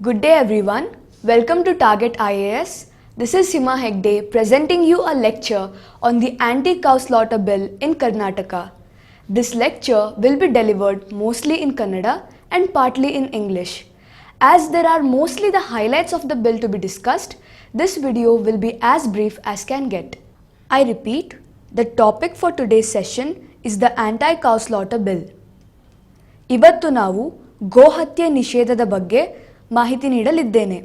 Good day everyone. Welcome to Target IAS. This is Sima Hegde presenting you a lecture on the anti-cow slaughter bill in Karnataka. This lecture will be delivered mostly in Kannada and partly in English. As there are mostly the highlights of the bill to be discussed, this video will be as brief as can get. I repeat, the topic for today's session is the anti-cow slaughter bill. ಇವತ್ತು ನಾವು ಗೋಹತ್ಯೆ ನಿಷೇಧದ ಬಗ್ಗೆ ಮಾಹಿತಿ ನೀಡಲಿದ್ದೇನೆ.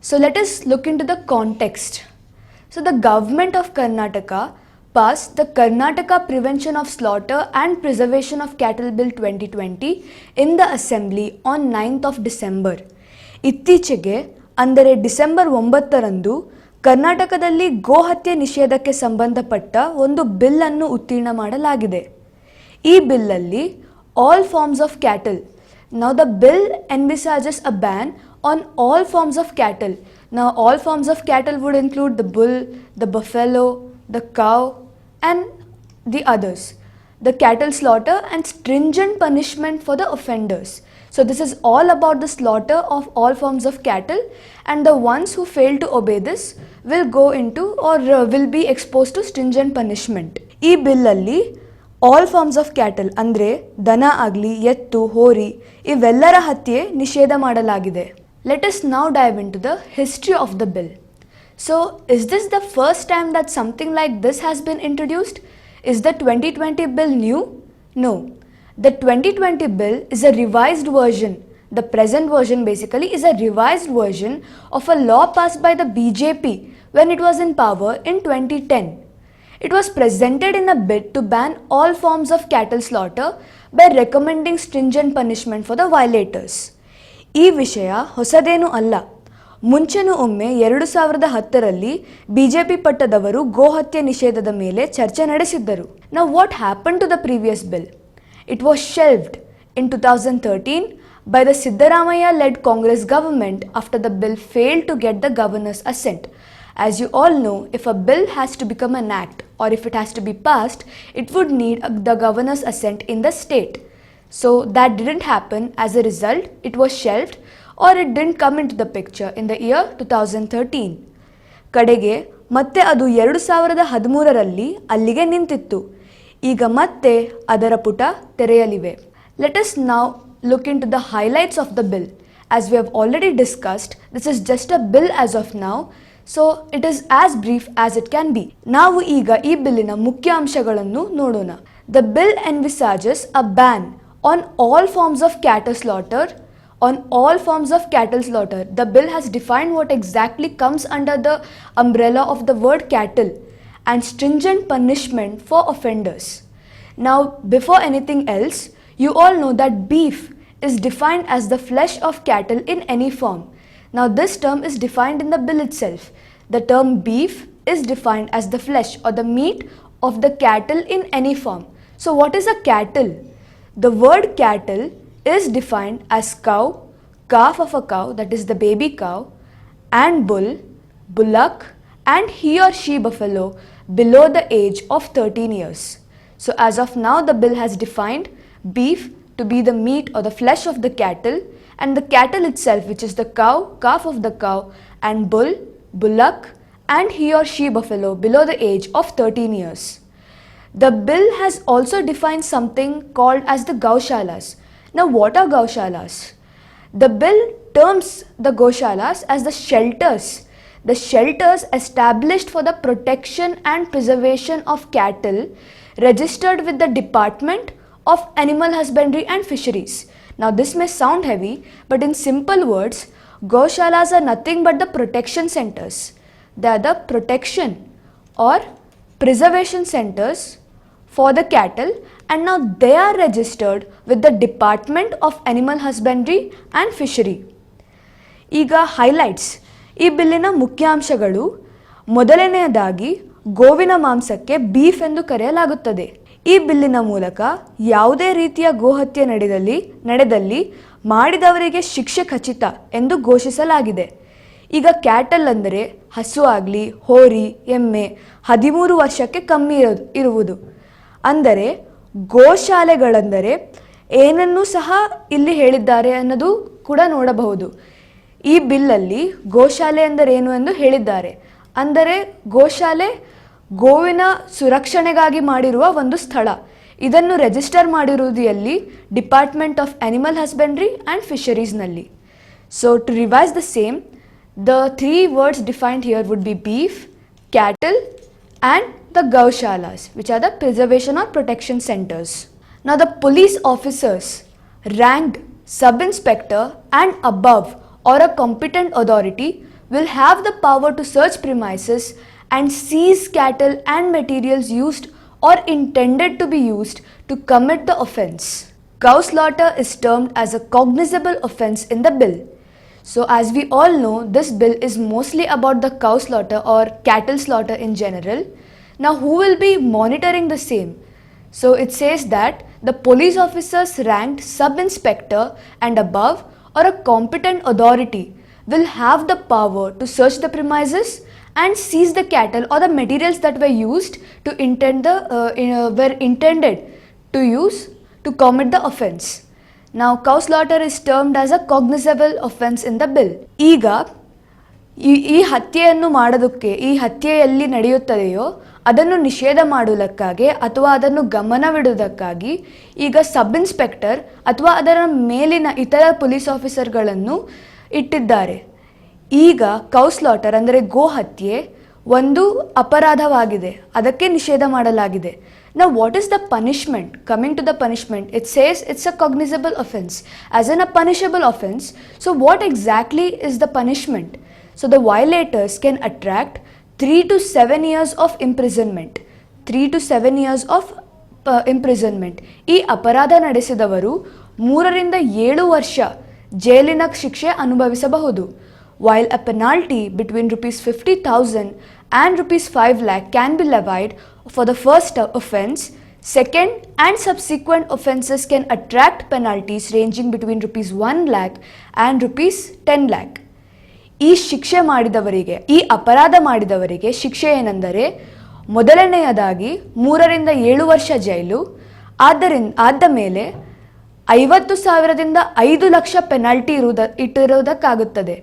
So let us look into the context. So the government of Karnataka passed the Karnataka Prevention of Slaughter and Preservation of Cattle Bill 2020 in the Assembly on 9th of December. ಇತ್ತೀಚೆಗೆ ಅಂದರೆ December 9ರಂದು ಕರ್ನಾಟಕದಲ್ಲಿ ಗೋಹತ್ಯೆ ನಿಷೇಧಕ್ಕೆ ಸಂಬಂಧಪಟ್ಟ ಒಂದು bill ಅನ್ನು ಉತ್ತೀರ್ಣ ಮಾಡಲಾಗಿದೆ. ಈ ಬಿಲ್ಲಲ್ಲಿ all forms of cattle. Now the bill envisages a ban on all forms of cattle. Now all forms of cattle would include the bull, the buffalo, the cow and the others. The cattle slaughter and stringent punishment for the offenders. So this is all about the slaughter of all forms of cattle, and the ones who fail to obey this will go into or will be exposed to stringent punishment. ಈ bill ಅಲ್ಲಿ all forms of cattle ಅಂದರೆ ದನ ಆಗಲಿ ಎತ್ತು ಹೋರಿ ಇವೆಲ್ಲರ ಹತ್ಯೆ ನಿಷೇಧ ಮಾಡಲಾಗಿದೆ. Let us now dive into the history of the bill. So is this the first time that something like this has been introduced? Is the 2020 bill new? No. The 2020 bill is a revised version. The present version basically is a revised version of a law passed by the BJP when it was in power in 2010. It was presented in a bid to ban all forms of cattle slaughter by recommending stringent punishment for the violators. ಈ ವಿಷಯ ಹೊಸದೇನೂ ಅಲ್ಲ. ಮುಂಚೆನೂ ಒಮ್ಮೆ 2010ರಲ್ಲಿ BJP ಪಟ್ಟದವರು ಗೋಹತ್ಯೆ ನಿಷೇಧದ ಮೇಲೆ ಚರ್ಚೆ ನಡೆಸಿದ್ದರು. Now what happened to the previous bill? It was shelved in 2013 by the Siddaramaiah-led Congress government after the bill failed to get the governor's assent. As you all know, if a bill has to become an act or if it has to be passed, it would need the governor's assent in the state. So that didn't happen. As a result, it was shelved or it didn't come into the picture in the year 2013. ಕಡೆಗೆ ಮತ್ತೆ ಅದು 2013ರಲ್ಲಿ ಅಲ್ಲಿಗೆ ನಿಂತಿತ್ತು. ಈಗ ಮತ್ತೆ ಅದರ ಪುಟ ತೆರೆಯಲಿವೆ. Let us now look into the highlights of the bill. As we have already discussed, this is just a bill as of now. So it is as brief as it can be. ನಾವು ಈಗ ಈ ಬಿಲ್ಲಿನ ಮುಖ್ಯ ಅಂಶಗಳನ್ನು ನೋಡೋಣ. The bill envisages a ban on all forms of cattle slaughter. On all forms of cattle slaughter. The bill has defined what exactly comes under the umbrella of the word cattle and stringent punishment for offenders. Now before anything else, you all know that beef is defined as the flesh of cattle in any form. Now this term is defined in the bill itself. The term beef is defined as the flesh or the meat of the cattle in any form. So what is a cattle? The word cattle is defined as cow, calf of a cow, that is the baby cow, and bull, bullock, and he or she buffalo below the age of 13 years. So as of now, the bill has defined beef to be the meat or the flesh of the cattle, and the cattle itself, which is the cow, calf of the cow, and bull, bullock, and he or she buffalo below the age of 13 years. The bill has also defined something called as the gaushalas. Now what are gaushalas? The bill terms the gaushalas as the shelters established for the protection and preservation of cattle registered with the Department of Animal Husbandry and Fisheries. Now this may sound heavy, but in simple words, gaushalas are nothing but the protection centers. They are the protection or preservation centers for the cattle, and now they are registered with the Department of Animal Husbandry and Fishery. ಈಗ highlights. ಈ ಬಿಲ್ಲಿನ ಮುಖ್ಯಾಂಶಗಳು. ಮೊದಲನೆಯದಾಗಿ ಗೋವಿನ ಮಾಂಸಕ್ಕೆ beef ಎಂದು ಕರೆಯಲಾಗುತ್ತದೆ. ಈ ಬಿಲ್ಲಿನ ಮೂಲಕ ಯಾವುದೇ ರೀತಿಯ ಗೋಹತ್ಯೆ ನಡೆದಲ್ಲಿ ಮಾಡಿದವರಿಗೆ ಶಿಕ್ಷೆ ಖಚಿತ ಎಂದು ಘೋಷಿಸಲಾಗಿದೆ. ಈಗ ಕ್ಯಾಟಲ್ ಅಂದರೆ ಹಸು ಆಗಲಿ ಹೋರಿ ಎಮ್ಮೆ 13 ವರ್ಷಕ್ಕೆ ಕಮ್ಮಿ ಇರುವುದು. ಅಂದರೆ ಗೋಶಾಲೆಗಳೆಂದರೆ ಏನನ್ನೂ ಸಹ ಇಲ್ಲಿ ಹೇಳಿದ್ದಾರೆ ಅನ್ನೋದು ಕೂಡ ನೋಡಬಹುದು. ಈ ಬಿಲ್ಲಲ್ಲಿ ಗೋಶಾಲೆ ಎಂದರೇನು ಎಂದು ಹೇಳಿದ್ದಾರೆ. ಅಂದರೆ ಗೋಶಾಲೆ ಗೋವಿನ ಸುರಕ್ಷಣೆಗಾಗಿ ಮಾಡಿರುವ ಒಂದು ಸ್ಥಳ. ಇದನ್ನು ರಿಜಿಸ್ಟರ್ ಮಾಡಿರುವುದು ಎಲ್ಲಿ? Department of animal husbandry and ಫಿಶರೀಸ್ನಲ್ಲಿ. So to revise the same, the three words defined here would be beef, cattle and the gaushalas, which are the preservation or protection centers. Now the police officers ranked sub-inspector and above or a competent authority will have the power to search premises and seize cattle and materials used or intended to be used to commit the offence. Cow slaughter is termed as a cognizable offence in the bill. So as we all know, this bill is mostly about the cow slaughter or cattle slaughter in general. Now who will be monitoring the same? So it says that the police officers ranked sub-inspector and above or a competent authority will have the power to search the premises and seize the cattle or the materials that were used to were intended to use to commit the offence. Now cow slaughter is termed as a cognizable offence in the bill. ಈಗ ಈ ಹತ್ಯೆಯನ್ನು ಮಾಡೋದಕ್ಕೆ, ಈ ಹತ್ಯೆ ಎಲ್ಲಿ ನಡೆಯುತ್ತದೆಯೋ ಅದನ್ನು ನಿಷೇಧ ಮಾಡುವುದಕ್ಕಾಗಿ ಅಥವಾ ಅದನ್ನು ಗಮನವಿಡುವುದಕ್ಕಾಗಿ ಈಗ ಸಬ್ ಇನ್ಸ್ಪೆಕ್ಟರ್ ಅಥವಾ ಅದರ ಮೇಲಿನ ಇತರ ಪೊಲೀಸ್ ಆಫೀಸರ್ಗಳನ್ನು ಇಟ್ಟಿದ್ದಾರೆ. ಈಗ ಕೌ ಸ್ಲಾಟರ್ ಅಂದರೆ ಗೋ ಹತ್ಯೆ ಒಂದು ಅಪರಾಧವಾಗಿದೆ, ಅದಕ್ಕೆ ನಿಷೇಧ ಮಾಡಲಾಗಿದೆ. Now what is the punishment? Coming to the punishment, it says it's a cognizable offence, as in a punishable offence. So what exactly is the punishment? So the violators can attract 3 to 7 years of imprisonment. 3 to 7 years of imprisonment. ಈ ಅಪರಾಧ ನಡೆಸಿದವರು 3 ರಿಂದ 7 ವರ್ಷ ಜೈಲಿನ ಶಿಕ್ಷೆ ಅನುಭವಿಸಬಹುದು. While a penalty between rupees 50,000 and rupees 5 lakh can be levied for the first offence, second and subsequent offences can attract penalties ranging between rupees 1 lakh and rupees 10 lakh. ಈ ಶಿಕ್ಷೆ ಮಾಡಿದವರಿಗೆ, ಈ ಅಪರಾಧ ಮಾಡಿದವರಿಗೆ ಶಿಕ್ಷೆ ಏನೆಂದರೆ ಮೊದಲನೆಯದಾಗಿ 3 ರಿಂದ 7 ವರ್ಷ ಜೈಲು, ಆದ ಮೇಲೆ 50,000 ದಿಂದ 5 ಲಕ್ಷ ಪೆನಾಲ್ಟಿ ಇಟ್ಟಿರುವುದಕ್ಕಾಗುತ್ತದೆ.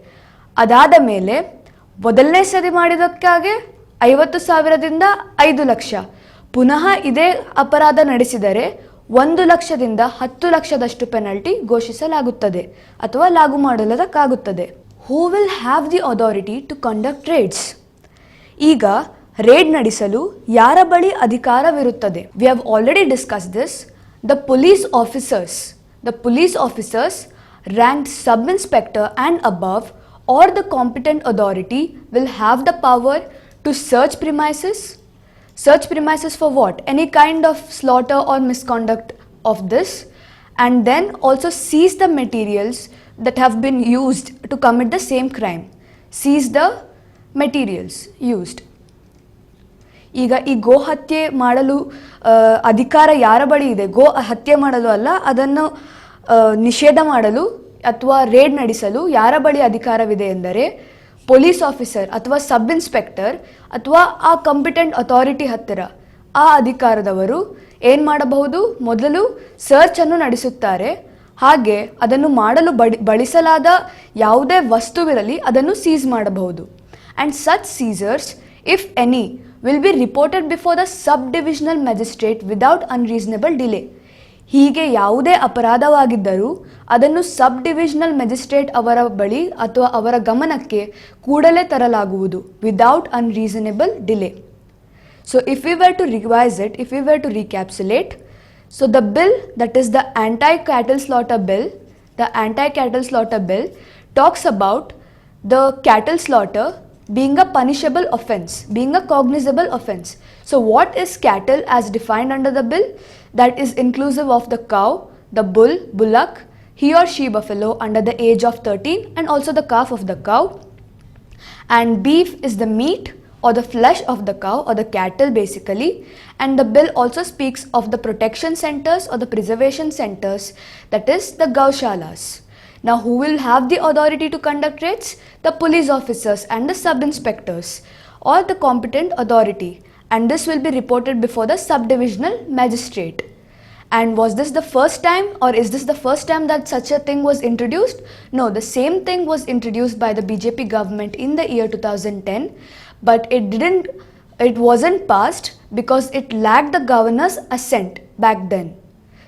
ಅದಾದ ಮೇಲೆ ಮೊದಲನೇ ಸರಿ ಮಾಡಿದಕ್ಕಾಗಿ 50,000 ದಿಂದ 5 ಲಕ್ಷ, ಪುನಃ ಇದೇ ಅಪರಾಧ ನಡೆಸಿದರೆ 1 ಲಕ್ಷದಿಂದ 10 ಲಕ್ಷದಷ್ಟು ಪೆನಾಲ್ಟಿ ಘೋಷಿಸಲಾಗುತ್ತದೆ ಅಥವಾ ಲಾಗು ಮಾಡಲಾಗುತ್ತದೆ. Who will have the authority to conduct raids? ಈಗ ರೇಡ್ ನಡೆಸಲು ಯಾರ ಬಳಿ ಅಧಿಕಾರವಿರುತ್ತದೆ? We have already discuss this. The police officers ranked sub-inspector and above or the competent authority will have the power to search premises. Search premises for what? Any kind of slaughter or misconduct of this, and then also seize the materials that have been used to commit the same crime. Seize the materials used. ಈಗ ಈ ಗೋ ಹತ್ಯೆ ಮಾಡಲು ಅಧಿಕಾರ ಯಾರ ಬಳಿ ಇದೆ? ಗೋ ಹತ್ಯೆ ಮಾಡಲು ಅಲ್ಲ, ಅದನ್ನು ನಿಷೇಧ ಮಾಡಲು ಅಥವಾ ರೇಡ್ ನಡೆಸಲು ಯಾರ ಬಳಿ ಅಧಿಕಾರವಿದೆ ಎಂದರೆ ಪೊಲೀಸ್ ಆಫೀಸರ್ ಅಥವಾ ಸಬ್ ಇನ್ಸ್ಪೆಕ್ಟರ್ ಅಥವಾ ಆ ಕಂಪಿಟೆಂಟ್ ಅಥಾರಿಟಿ ಹತ್ತಿರ ಆ ಅಧಿಕಾರದವರು ಏನು ಮಾಡಬಹುದು? ಮೊದಲು ಸರ್ಚನ್ನು ನಡೆಸುತ್ತಾರೆ. ಹಾಗೆ ಅದನ್ನು ಮಾಡಲು ಬಳಸಲಾದ ಯಾವುದೇ ವಸ್ತುವಿರಲಿ ಅದನ್ನು ಸೀಸ್ ಮಾಡಬಹುದು. And such Caesar's, if any, will be reported before the sub divisional magistrate without unreasonable delay. ಹೀಗೆ ಯಾವುದೇ ಅಪರಾಧವಾಗಿದ್ದರೂ ಅದನ್ನು ಸಬ್ ಡಿವಿಷನಲ್ ಮ್ಯಾಜಿಸ್ಟ್ರೇಟ್ ಅವರ ಬಳಿ ಅಥವಾ ಅವರ ಗಮನಕ್ಕೆ ಕೂಡಲೇ ತರಲಾಗುವುದು without unreasonable delay. So if we were to revise it, if we were to recapsulate, so the bill that is the anti-cattle slaughter bill talks about the cattle slaughter being a punishable offence, being a cognizable offence. So what is cattle as defined under the bill? That is inclusive of the cow, the bull, bullock, he or she buffalo under the age of 13 and also the calf of the cow. And beef is the meat or the flesh of the cow or the cattle basically. And the bill also speaks of the protection centers or the preservation centers, that is the gaushalas. Now who will have the authority to conduct raids? The police officers and the sub-inspectors or the competent authority, and this will be reported before the sub-divisional magistrate. And was this the first time, or is this the first time that such a thing was introduced? No, the same thing was introduced by the BJP government in the year 2010, but it wasn't passed because it lacked the governor's assent back then.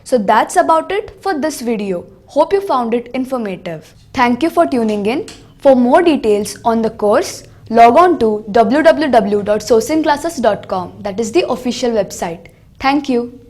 So that's about it for this video. Hope you found it informative. Thank you for tuning in. For more details on the course, log on to www.sourcingclasses.com. That is the official website. Thank you.